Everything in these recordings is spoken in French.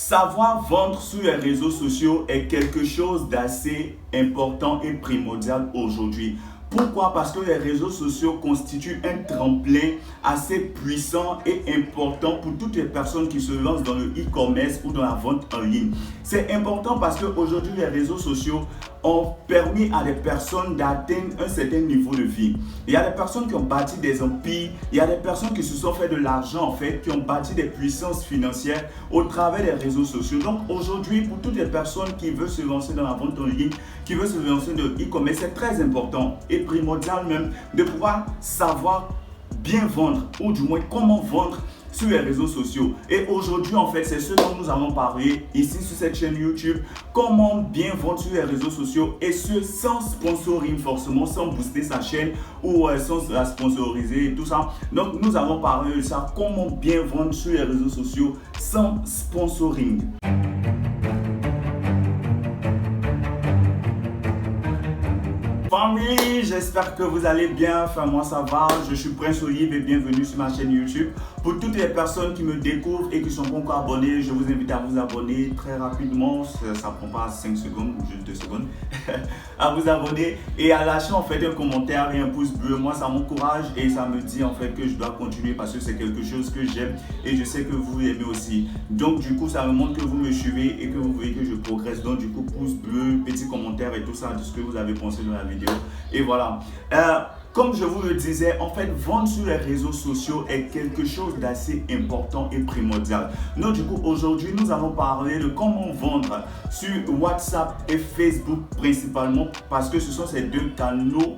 Savoir vendre sur les réseaux sociaux est quelque chose d'assez important et primordial aujourd'hui. Pourquoi? Parce que les réseaux sociaux constituent un tremplin assez puissant et important pour toutes les personnes qui se lancent dans le e-commerce ou dans la vente en ligne. C'est important parce qu'aujourd'hui, les réseaux sociaux ont permis à des personnes d'atteindre un certain niveau de vie. Il y a des personnes qui ont bâti des empires, il y a des personnes qui se sont fait de l'argent en fait, qui ont bâti des puissances financières au travers des réseaux sociaux. Donc aujourd'hui, pour toutes les personnes qui veulent se lancer dans la vente en ligne, qui veulent se lancer dans le e-commerce, c'est très important et primordial même de pouvoir savoir bien vendre ou du moins comment vendre sur les réseaux sociaux. Et aujourd'hui, en fait, c'est ce dont nous allons parler ici sur cette chaîne YouTube. Comment bien vendre sur les réseaux sociaux et ce sans sponsoring forcément, sans booster sa chaîne ou sans la sponsoriser et tout ça. Donc, nous allons parler de ça. Comment bien vendre sur les réseaux sociaux sans sponsoring. Famille, j'espère que vous allez bien. Enfin, moi ça va. Je suis Prince Olive et bienvenue sur ma chaîne YouTube. Pour toutes les personnes qui me découvrent et qui sont pas encore abonnées, je vous invite à vous abonner très rapidement. Ça prend pas 5 secondes ou juste 2 secondes. À vous abonner et à lâcher en fait un commentaire et un pouce bleu. Moi, ça m'encourage et ça me dit en fait que je dois continuer parce que c'est quelque chose que j'aime et je sais que vous aimez aussi. Donc, du coup, ça me montre que vous me suivez et que vous voyez que je progresse. Donc, du coup, pouce bleu, petit commentaire et tout ça, de ce que vous avez pensé de la vidéo. Et voilà. Comme je vous le disais, en fait, vendre sur les réseaux sociaux est quelque chose d'assez important et primordial. Donc, du coup, aujourd'hui, nous allons parler de comment vendre sur WhatsApp et Facebook principalement parce que ce sont ces deux canaux.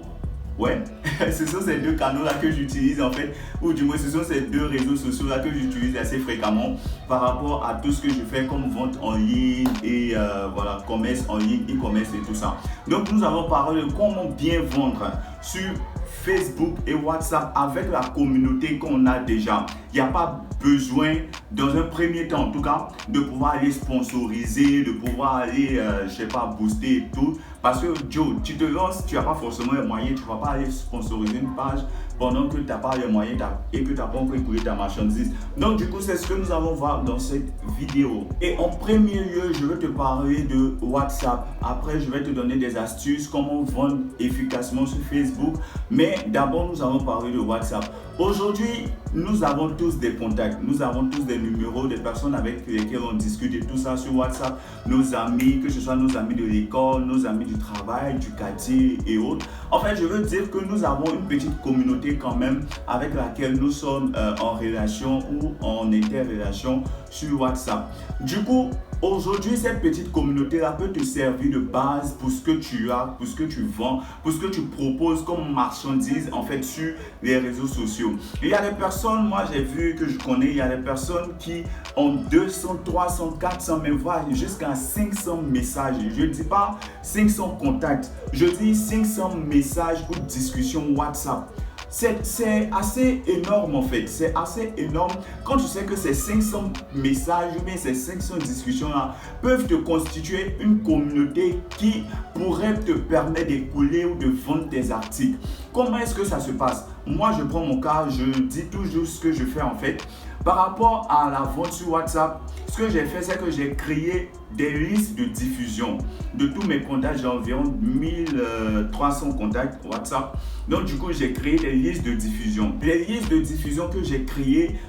Ouais, ce sont ces deux canaux-là que j'utilise en fait, ou du moins ce sont ces deux réseaux sociaux-là que j'utilise assez fréquemment par rapport à tout ce que je fais comme vente en ligne et voilà, commerce en ligne, e-commerce et tout ça. Donc nous allons parler de comment bien vendre sur Facebook et WhatsApp avec la communauté qu'on a déjà. Il n'y a pas besoin, dans un premier temps en tout cas, de pouvoir aller sponsoriser, de pouvoir aller, je sais pas, booster et tout. Parce que Joe, tu te lances, tu n'as pas forcément les moyens, tu ne vas pas aller sponsoriser une page pendant que tu n'as pas les moyens et que tu n'as pas encore écoulé ta marchandise. Donc du coup, c'est ce que nous allons voir dans cette vidéo. Et en premier lieu, je vais te parler de WhatsApp. Après, je vais te donner des astuces, comment vendre efficacement sur Facebook. Mais d'abord, nous allons parler de WhatsApp. Aujourd'hui, nous avons tous des contacts, nous avons tous des numéros, des personnes avec lesquelles on discute et tout ça sur WhatsApp, nos amis, que ce soit nos amis de l'école, nos amis du travail, du quartier et autres. En fait, je veux dire que nous avons une petite communauté quand même avec laquelle nous sommes en relation ou en interrelation sur WhatsApp. Du coup, aujourd'hui, cette petite communauté-là peut te servir de base pour ce que tu as, pour ce que tu vends, pour ce que tu proposes comme marchandise en fait sur les réseaux sociaux. Et il y a des personnes, moi j'ai vu que je connais, il y a des personnes qui ont 200, 300, 400, même voire jusqu'à 500 messages. Je ne dis pas 500 contacts, je dis 500 messages ou discussions WhatsApp. C'est assez énorme en fait, c'est assez énorme quand tu sais que ces 500 messages ou bien ces 500 discussions là peuvent te constituer une communauté qui pourrait te permettre d'écouler ou de vendre tes articles. Comment est-ce que ça se passe? Moi je prends mon cas, je dis toujours ce que je fais en fait. Par rapport à la vente sur WhatsApp, ce que j'ai fait, c'est que j'ai créé des listes de diffusion de tous mes contacts. J'ai environ 1300 contacts WhatsApp. Donc du coup, j'ai créé des listes de diffusion. Les listes de diffusion que j'ai créées,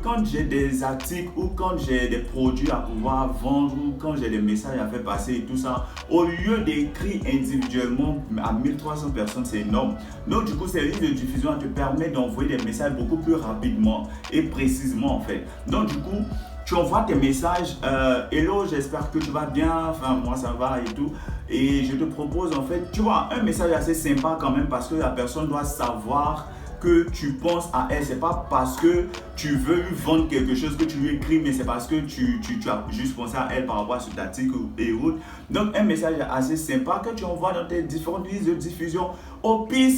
quand j'ai des articles ou quand j'ai des produits à pouvoir vendre ou quand j'ai des messages à faire passer et tout ça, au lieu d'écrire individuellement à 1300 personnes, c'est énorme. Donc du coup, ces listes de diffusion te permettent d'envoyer des messages beaucoup plus rapidement et précisément en fait. Donc du coup, tu envoies tes messages, hello, j'espère que tu vas bien, enfin moi ça va et tout. Et je te propose en fait, tu vois, un message assez sympa quand même parce que la personne doit savoir que tu penses à elle. C'est pas parce que tu veux lui vendre quelque chose que tu lui écris, mais c'est parce que tu as juste pensé à elle par rapport à cet article et autres. Donc un message assez sympa que tu envoies dans tes différentes listes de diffusion. Au pire,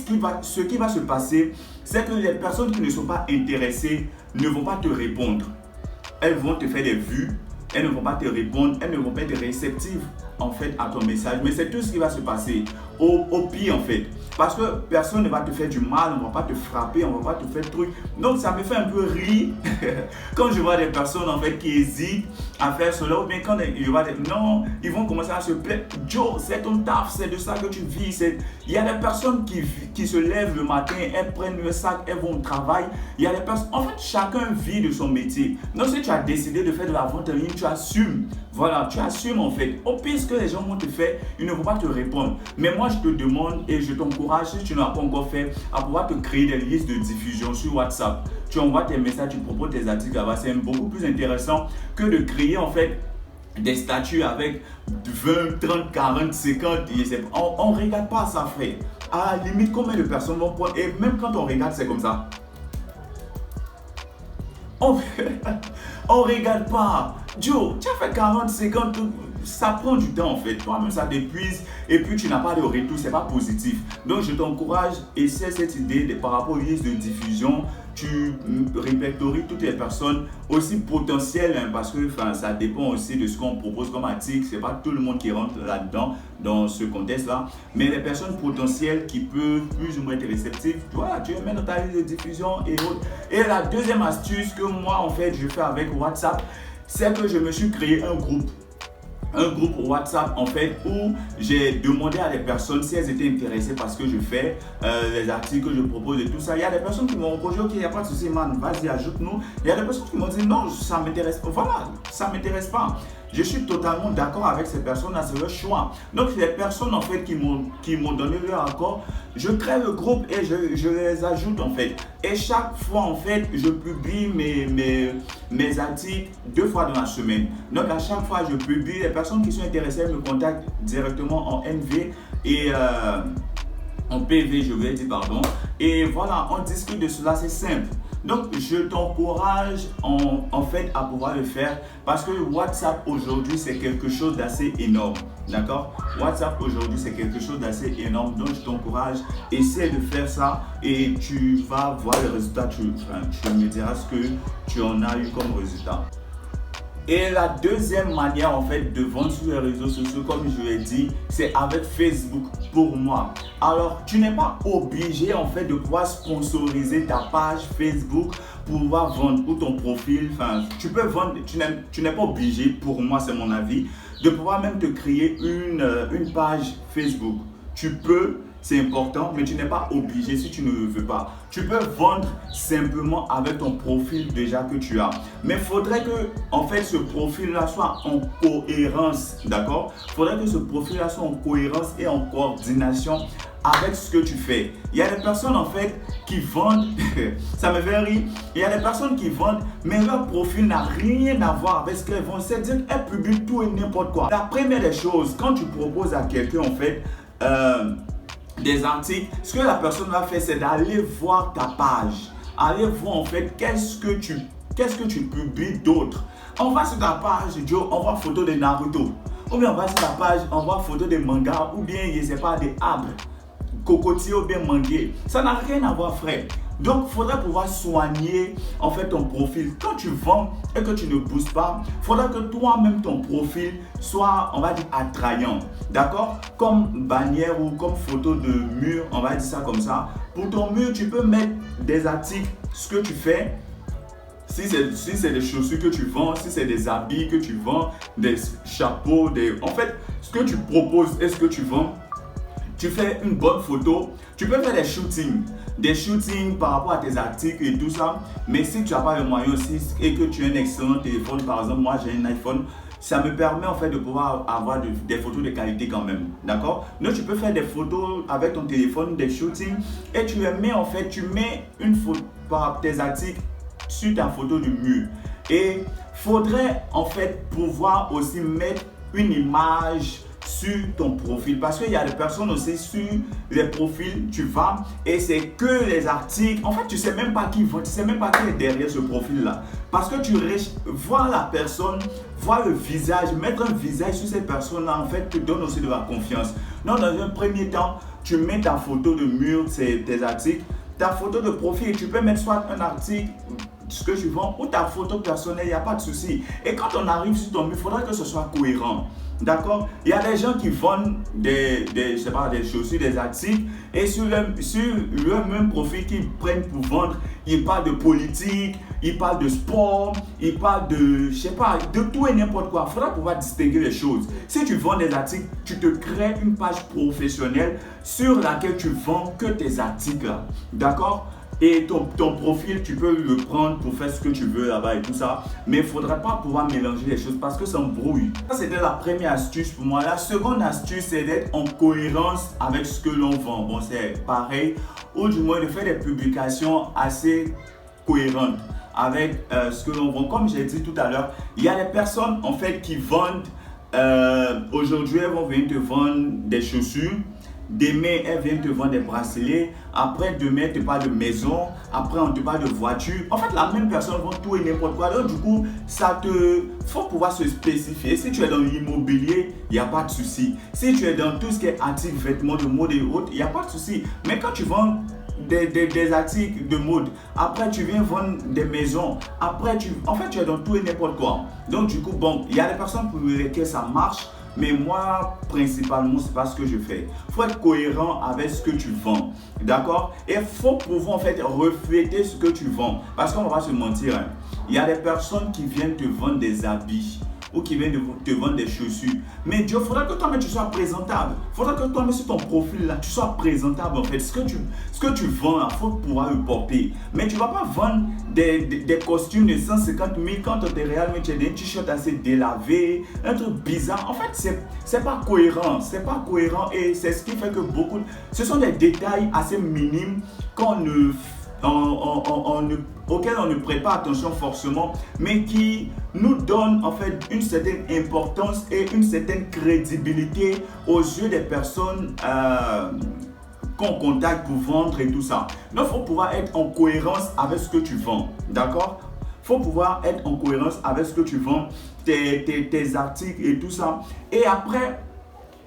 ce qui va se passer, c'est que les personnes qui ne sont pas intéressées ne vont pas te répondre. Elles vont te faire des vues, elles ne vont pas te répondre, elles ne vont pas être réceptives en fait à ton message, mais c'est tout ce qui va se passer au pire en fait. Parce que personne ne va te faire du mal, on ne va pas te frapper, on ne va pas te faire de trucs. Donc ça me fait un peu rire quand je vois des personnes en fait qui hésitent à faire cela. Ou bien quand je vois non, ils vont commencer à se plaindre. Joe, c'est ton taf, c'est de ça que tu vis. Il y a des personnes qui se lèvent le matin, elles prennent le sac, elles vont au travail. Il y a des personnes, en fait chacun vit de son métier. Donc si tu as décidé de faire de la vente en ligne, tu assumes. Voilà, tu assumes en fait. Au pire, ce que les gens vont te faire, ils ne vont pas te répondre. Mais moi, je te demande et je t'encourage, si tu n'as pas encore fait, à pouvoir te créer des listes de diffusion sur WhatsApp. Tu envoies tes messages, tu proposes tes articles là-bas. C'est beaucoup plus intéressant que de créer en fait des statuts avec 20, 30, 40, 50. On ne regarde pas ça, frère. À la limite, combien de personnes vont prendre. Et même quand on regarde, c'est comme ça. On regarde pas. Joe, tu as fait 40, 50, ça prend du temps en fait. Toi-même, ça t'épuise et puis tu n'as pas de retour, c'est pas positif. Donc, je t'encourage, essaie cette idée par rapport aux listes de diffusion. Tu répertories toutes les personnes aussi potentielles parce que ça dépend aussi de ce qu'on propose comme article. C'est pas tout le monde qui rentre là-dedans, dans ce contexte-là. Mais les personnes potentielles qui peuvent plus ou moins être réceptives, tu les mets dans ta liste de diffusion et autres. Et la deuxième astuce que moi, en fait, je fais avec WhatsApp, c'est que je me suis créé un groupe WhatsApp en fait où j'ai demandé à des personnes si elles étaient intéressées par ce que je fais, les articles que je propose et tout ça. Il y a des personnes qui m'ont répondu ok, il n'y a pas de souci man, vas-y ajoute-nous. Il y a des personnes qui m'ont dit non, ça m'intéresse pas. Voilà, ça m'intéresse pas. Je suis totalement d'accord avec ces personnes-là, c'est leur choix. Donc les personnes en fait qui m'ont donné leur accord, je crée le groupe et je les ajoute en fait. Et chaque fois en fait, je publie mes articles 2 fois dans la semaine. Donc à chaque fois je publie, les personnes qui sont intéressées me contactent directement en NV et en PV, je vais dire pardon. Et voilà, on discute de cela, c'est simple. Donc, je t'encourage en fait à pouvoir le faire parce que WhatsApp aujourd'hui, c'est quelque chose d'assez énorme. D'accord? WhatsApp aujourd'hui, c'est quelque chose d'assez énorme. Donc, je t'encourage, essaie de faire ça et tu vas voir le résultat. Tu me diras ce que tu en as eu comme résultat. Et la deuxième manière en fait de vendre sur les réseaux sociaux, comme je l'ai dit, c'est avec Facebook pour moi. Alors, tu n'es pas obligé en fait de pouvoir sponsoriser ta page Facebook pour pouvoir vendre ou ton profil. Enfin, tu peux vendre, tu n'es pas obligé, pour moi c'est mon avis, de pouvoir même te créer une page Facebook. Tu peux, c'est important, mais tu n'es pas obligé si tu ne le veux pas. Tu peux vendre simplement avec ton profil déjà que tu as. Mais il faudrait que en fait ce profil-là soit en cohérence, d'accord? Il faudrait que ce profil-là soit en cohérence et en coordination avec ce que tu fais. Il y a des personnes en fait qui vendent, ça me fait rire, il y a des personnes qui vendent, mais leur profil n'a rien à voir avec ce qu'elles vendent. C'est-à-dire qu'elles publient tout et n'importe quoi. La première des choses, quand tu proposes à quelqu'un en fait, des articles, ce que la personne va faire, c'est d'aller voir ta page, aller voir en fait qu'est-ce que tu publies d'autre. On va sur ta page, Joe, on voit photo de Naruto, ou bien on va sur ta page, on voit photo de manga, ou bien je sais pas, des arbres, cocotiers ou bien manguiers. Ça n'a rien à voir, frère. Donc, il faudrait pouvoir soigner en fait ton profil. Quand tu vends et que tu ne boostes pas, il faudra que toi-même ton profil soit, on va dire, attrayant. D'accord? Comme bannière ou comme photo de mur, on va dire ça comme ça. Pour ton mur, tu peux mettre des articles, ce que tu fais. Si c'est des chaussures que tu vends, si c'est des habits que tu vends, des chapeaux, en fait, ce que tu proposes et ce que tu vends, tu fais une bonne photo. Tu peux faire des shootings par rapport à tes articles et tout ça. Mais si tu n'as pas le moyen aussi et que tu as un excellent téléphone, par exemple, moi j'ai un iPhone, ça me permet en fait de pouvoir avoir des photos de qualité quand même. D'accord? Donc tu peux faire des photos avec ton téléphone, des shootings, et tu les mets en fait, tu mets une photo par tes articles sur ta photo du mur. Et faudrait en fait pouvoir aussi mettre une image sur ton profil, parce qu'il y a des personnes aussi sur les profils, tu vas et c'est que les articles, en fait tu sais même pas qui vend, tu sais même pas qui est derrière ce profil là, parce que tu vois la personne, voir le visage, mettre un visage sur cette personne là en fait te donne aussi de la confiance. Donc dans un premier temps, tu mets ta photo de mur, c'est tes articles, ta photo de profil, tu peux mettre soit un article, ce que tu vends, ou ta photo personnelle, il n'y a pas de souci. Et quand on arrive sur ton mur, il faudra que ce soit cohérent. D'accord? Il y a des gens qui vendent je sais pas, des chaussures, des articles, et sur leur même profil qu'ils prennent pour vendre, ils parlent de politique, ils parlent de sport, ils parlent de, je sais pas, de tout et n'importe quoi. Il faudra pouvoir distinguer les choses. Si tu vends des articles, tu te crées une page professionnelle sur laquelle tu vends que tes articles. D'accord? Et ton profil, tu peux le prendre pour faire ce que tu veux là-bas et tout ça. Mais il ne faudra pas pouvoir mélanger les choses parce que ça embrouille. Ça, c'était la première astuce pour moi. La seconde astuce, c'est d'être en cohérence avec ce que l'on vend. Bon, c'est pareil. Ou du moins de faire des publications assez cohérentes avec ce que l'on vend. Comme j'ai dit tout à l'heure, il y a des personnes en fait qui vendent. Aujourd'hui, elles vont venir te vendre des chaussures. Demain, elles viennent te vendre des bracelets. Après, demain, elle te parle de maison. Après, on te parle de voiture. En fait, la même personne vend tout et n'importe quoi. Donc, du coup, faut pouvoir se spécifier. Si tu es dans l'immobilier, il n'y a pas de souci. Si tu es dans tout ce qui est articles, vêtements de mode et autres, il n'y a pas de souci. Mais quand tu vends des articles de mode, après tu viens vendre des maisons, après tu es dans tout et n'importe quoi. Donc, du coup, bon, il y a des personnes pour lesquelles ça marche. Mais moi, principalement, c'est pas ce que je fais. Il faut être cohérent avec ce que tu vends. D'accord? Et il faut pouvoir en fait refléter ce que tu vends. Parce qu'on va pas se mentir. Hein. Il y a des personnes qui viennent te vendre des habits ou qui viennent te vendre des chaussures. Mais Dieu, il faudra que toi-même tu sois présentable. Il faudra que toi-même sur ton profil là, tu sois présentable en fait. Ce que tu vends là, il faut pouvoir le porter. Mais tu ne vas pas vendre des costumes de 150 000 quand tu es réellement tu as des t-shirts assez délavés, un truc bizarre. En fait, c'est pas cohérent. C'est pas cohérent et c'est ce qui fait que ce sont des détails assez minimes auxquels on ne prête pas attention forcément, mais qui nous donnent en fait une certaine importance et une certaine crédibilité aux yeux des personnes qu'on contacte pour vendre et tout ça. Donc, il faut pouvoir être en cohérence avec ce que tu vends, d'accord? Il faut pouvoir être en cohérence avec ce que tu vends, tes articles et tout ça. Et après,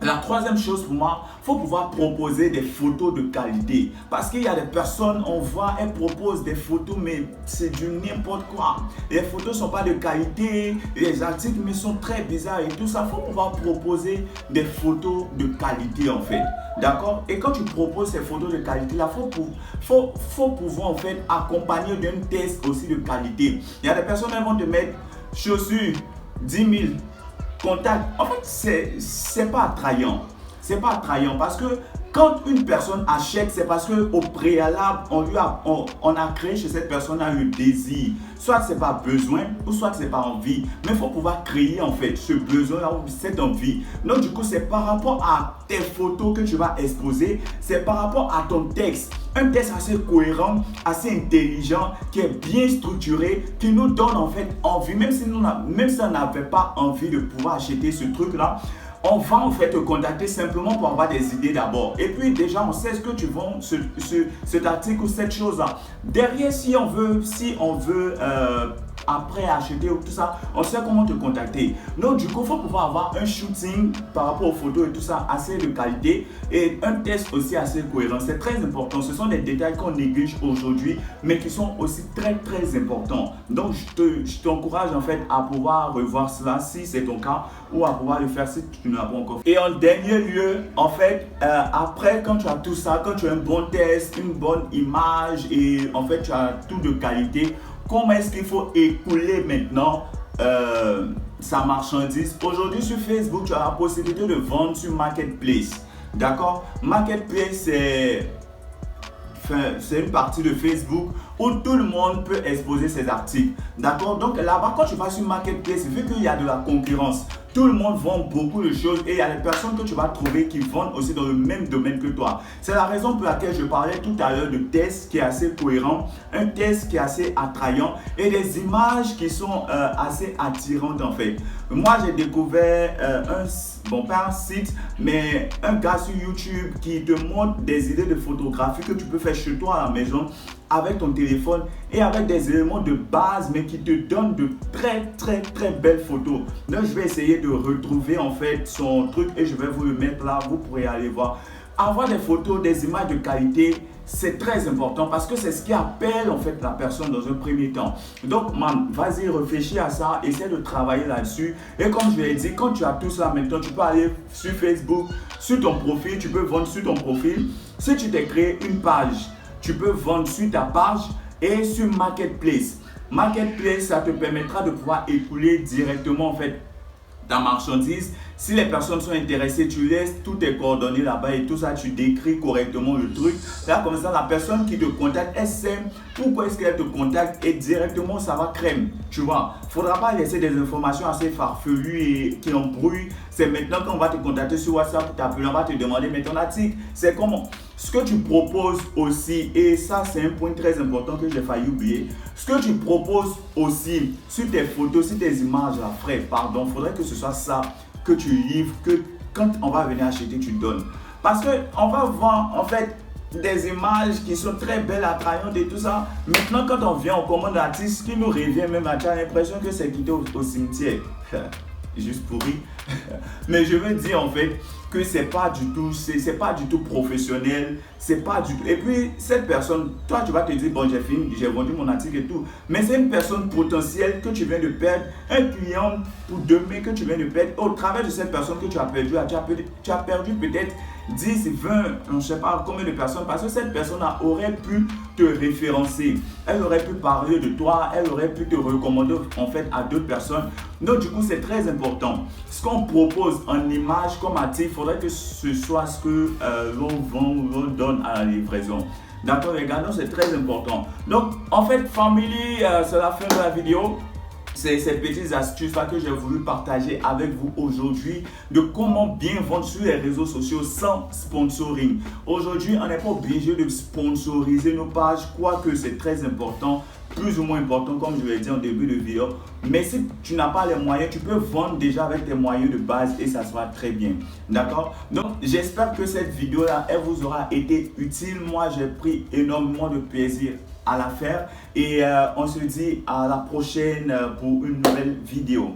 la troisième chose pour moi, il faut pouvoir proposer des photos de qualité. Parce qu'il y a des personnes, on voit, elles proposent des photos, mais c'est du n'importe quoi. Les photos ne sont pas de qualité, les articles mais sont très bizarres et tout ça. Il faut pouvoir proposer des photos de qualité en fait. D'accord? Et quand tu proposes ces photos de qualité là, faut pouvoir en fait accompagner d'un test aussi de qualité. Il y a des personnes qui vont te mettre chaussures 10 000. Contact. En fait, c'est pas attrayant. C'est pas attrayant parce que quand une personne achète, c'est parce qu'au préalable, on a créé chez cette personne-là le désir. Soit c'est pas besoin ou soit c'est pas envie. Mais il faut pouvoir créer en fait ce besoin-là ou cette envie. Donc du coup, c'est par rapport à tes photos que tu vas exposer. C'est par rapport à ton texte. Un texte assez cohérent, assez intelligent, qui est bien structuré, qui nous donne en fait envie. Même si on n'avait pas envie de pouvoir acheter ce truc-là, on va en fait te contacter simplement pour avoir des idées d'abord. Et puis déjà, on sait ce que tu vends, cet article ou cette chose-là. Derrière, si on veut après acheter ou tout ça, on sait comment te contacter. Donc du coup, il faut pouvoir avoir un shooting par rapport aux photos et tout ça assez de qualité et un test aussi assez cohérent. C'est très important. Ce sont des détails qu'on néglige aujourd'hui, mais qui sont aussi très très importants. Donc je t'encourage en fait à pouvoir revoir cela si c'est ton cas ou à pouvoir le faire si tu ne l'as pas encore fait. Et en dernier lieu, en fait, après quand tu as tout ça, quand tu as un bon test, une bonne image et en fait tu as tout de qualité, comment est-ce qu'il faut écouler maintenant sa marchandise? Aujourd'hui sur Facebook, tu as la possibilité de vendre sur Marketplace. D'accord? Marketplace, c'est une partie de Facebook où tout le monde peut exposer ses articles. D'accord? Donc là-bas, quand tu vas sur Marketplace, vu qu'il y a de la concurrence, tout le monde vend beaucoup de choses et il y a des personnes que tu vas trouver qui vendent aussi dans le même domaine que toi. C'est la raison pour laquelle je parlais tout à l'heure de test qui est assez cohérent, un test qui est assez attrayant et des images qui sont assez attirantes en fait. Moi, j'ai découvert pas un site, mais un gars sur YouTube qui te montre des idées de photographie que tu peux faire chez toi à la maison avec ton téléphone et avec des éléments de base mais qui te donnent de très très très belles photos. Donc je vais essayer de retrouver en fait son truc et je vais vous le mettre là, vous pourrez aller voir. Avoir des photos, des images de qualité, c'est très important parce que c'est ce qui appelle en fait la personne dans un premier temps. Donc, man, vas-y, réfléchis à ça, essaie de travailler là-dessus. Et comme je l'ai dit, quand tu as tout ça maintenant, tu peux aller sur Facebook, sur ton profil, tu peux vendre sur ton profil. Si tu t'es créé une page, tu peux vendre sur ta page et sur Marketplace. Marketplace, ça te permettra de pouvoir écouler directement en fait ta marchandise. Si les personnes sont intéressées, tu laisses toutes tes coordonnées là-bas et tout ça, tu décris correctement le truc. Là, comme ça, la personne qui te contacte, elle sait pourquoi est-ce qu'elle te contacte et directement, ça va crème. Tu vois, il ne faudra pas laisser des informations assez farfelues et qui embrouillent. C'est maintenant qu'on va te contacter sur WhatsApp, t'appeler, on va te demander, mais ton article, c'est comment? Ce que tu proposes aussi, et ça, c'est un point très important que j'ai failli oublier. Ce que tu proposes aussi sur tes photos, sur tes images, là, frère, pardon, il faudrait que ce soit ça que tu livres, que quand on va venir acheter, tu donnes. Parce qu'on va voir en fait des images qui sont très belles, attrayantes et tout ça. Maintenant, quand on vient, on commande l'artiste qui nous revient même, tu as l'impression que c'est quitté au cimetière. Juste pourri. Mais je veux dire en fait que c'est pas du tout professionnel, c'est pas du tout. Et puis cette personne, toi tu vas te dire bon, j'ai fini, j'ai vendu mon article et tout, mais c'est une personne potentielle que tu viens de perdre, un client pour demain que tu viens de perdre. Au travers de cette personne que tu as perdu, tu as perdu peut-être 10, 20, je ne sais pas combien de personnes, parce que cette personne aurait pu te référencer, elle aurait pu parler de toi, elle aurait pu te recommander en fait à d'autres personnes. Donc du coup c'est très important. Ce qu'on propose en image comme article, il faudrait que ce soit ce que l'on vend ou l'on donne à la livraison. D'accord les gars, donc c'est très important. Donc en fait family, c'est la fin de la vidéo. C'est ces petites astuces là que j'ai voulu partager avec vous aujourd'hui de comment bien vendre sur les réseaux sociaux sans sponsoring. Aujourd'hui, on n'est pas obligé de sponsoriser nos pages, quoique c'est très important, plus ou moins important comme je l'ai dit en début de vidéo. Mais si tu n'as pas les moyens, tu peux vendre déjà avec tes moyens de base et ça sera très bien. D'accord? Donc, j'espère que cette vidéo là, elle vous aura été utile. Moi, j'ai pris énormément de plaisir à la faire et on se dit à la prochaine pour une nouvelle vidéo.